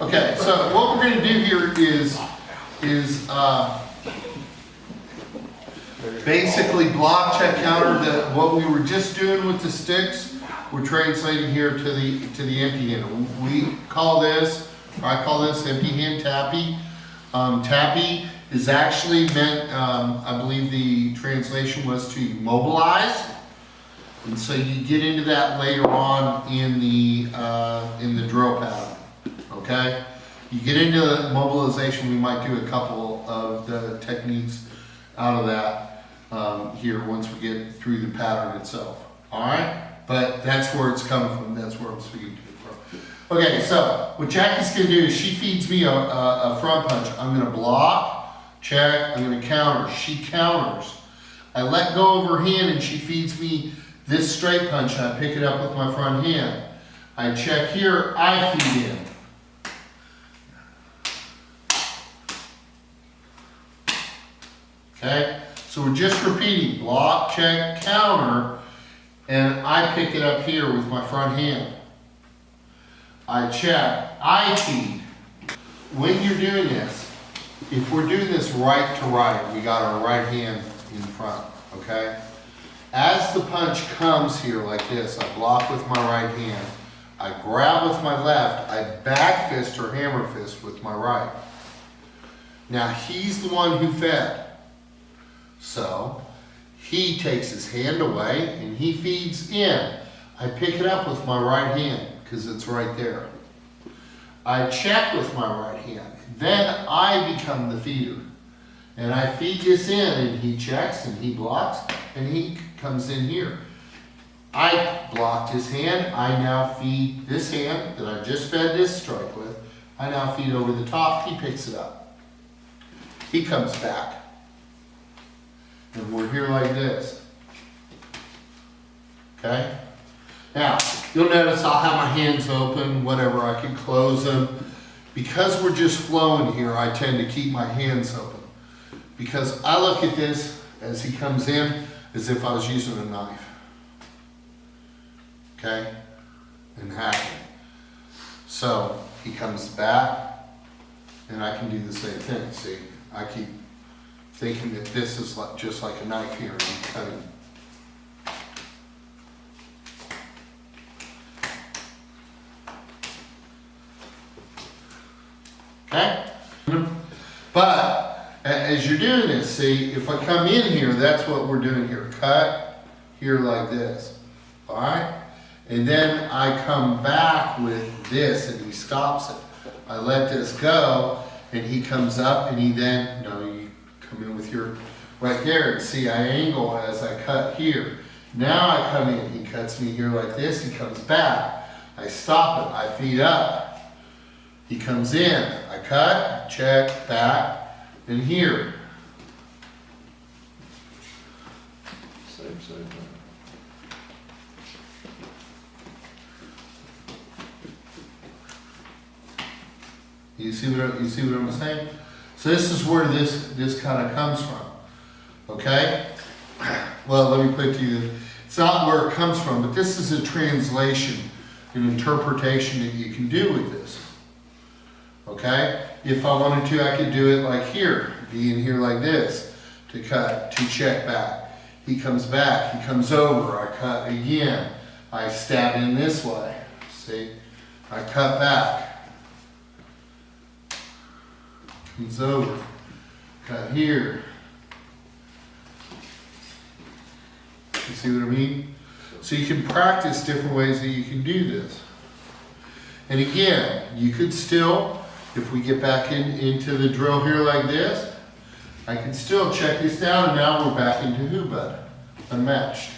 Okay, so what we're going to do here is basically block, check, counter. What we were just doing with the sticks, we're translating here to the empty hand. We call this, or I call this empty hand tappy. Tappy is actually meant, I believe the translation was to immobilize. And so you get into that later on in the drill pattern. Okay, you get into mobilization. We might do a couple of the techniques out of that here once we get through the pattern itself. All right, but that's where it's coming from. That's where I'm speaking to it from. Okay, so what Jackie's going to do is she feeds me a front punch. I'm going to block, check. I'm going to counter. She counters. I let go of her hand and she feeds me this straight punch. And I pick it up with my front hand. I check here. I feed in. Okay, so we're just repeating block, check, counter, and I pick it up here with my front hand. I check, I feed. When you're doing this, if we're doing this right to right, we got our right hand in front, okay? As the punch comes here like this, I block with my right hand, I grab with my left, I back fist or hammer fist with my right. Now he's the one who fed. So he takes his hand away and he feeds in. I pick it up with my right hand because it's right there. I check with my right hand. Then I become the feeder. And I feed this in and he checks and he blocks and he comes in here. I blocked his hand. I now feed this hand that I just fed this strike with. I now feed over the top. He picks it up. He comes back. And we're here like this. Okay? Now, you'll notice I'll have my hands open, whatever, I can close them. Because we're just flowing here, I tend to keep my hands open. Because I look at this as he comes in as if I was using a knife. Okay? And hacking. So, he comes back, and I can do the same thing. See, I keep thinking that this is like, just like a knife here, and I'm cutting. Okay? But as you're doing this, see, if I come in here, that's what we're doing here. Cut here like this. All right? And then I come back with this, and he stops it. I let this go, and he comes up, and he then, you come in with your right there and see I angle as I cut here. Now I come in, he cuts me here like this, he comes back. I stop it, I feed up. He comes in, I cut, check, back, and here. Same. You see what I'm saying? So this is where this kind of comes from, okay? Well, let me put it to you, it's not where it comes from, but this is a translation, an interpretation that you can do with this, okay? If I wanted to, I could do it like here, be in here like this, to cut, to check back. He comes back, he comes over, I cut again, I stab in this way, see? I cut back. Comes over, cut here. You see what I mean? So you can practice different ways that you can do this. And again, you could still, if we get back into the drill here like this, I can still check this down, and now we're back into who bud, unmatched,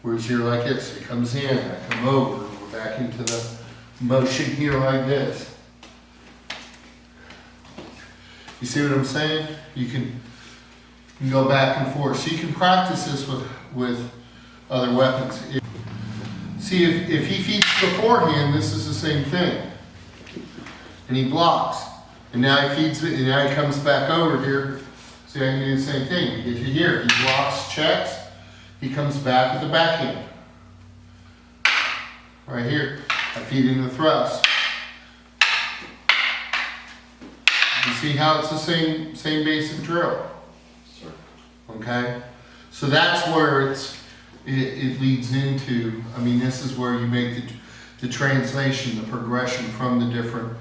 Whereas here like this, it comes in, I come over, we're back into the motion here like this. You see what I'm saying? You can go back and forth. So you can practice this with other weapons. See, if he feeds beforehand, this is the same thing. And he blocks. And now he feeds it, and now he comes back over here. See, I can do the same thing. You get to here, he blocks, checks, he comes back with the backhand. Right here, I feed in the thrust. see how it's the same basic drill, Sir. okay? So that's where it leads into, I mean, this is where you make the translation, the progression from the different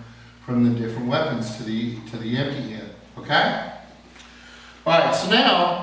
weapons to the empty end, okay? All right, so now